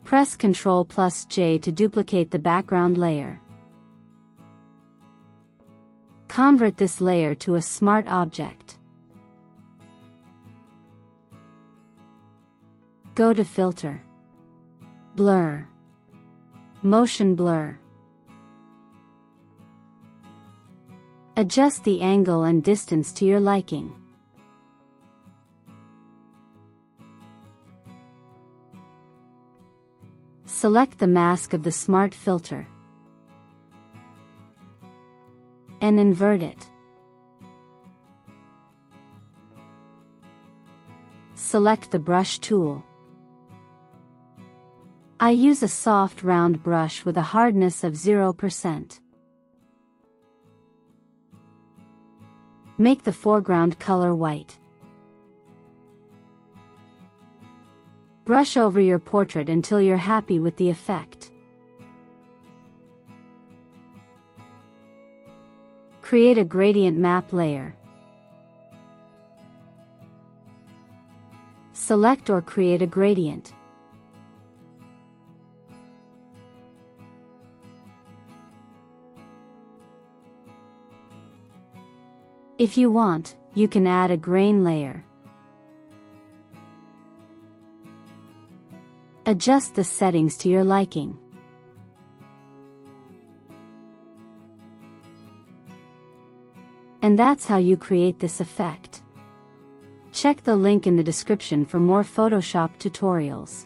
Press Ctrl+J to duplicate the background layer. Convert this layer to a smart object. Go to Filter, Blur, Motion Blur. Adjust the angle and distance to your liking. Select the mask of the smart filter and invert it. Select the brush tool. I use a soft round brush with a hardness of 0%. Make the foreground color white. Brush over your portrait until you're happy with the effect. Create a gradient map layer. Select or create a gradient. If you want, you can add a grain layer. Adjust the settings to your liking. And that's how you create this effect. Check the link in the description for more Photoshop tutorials.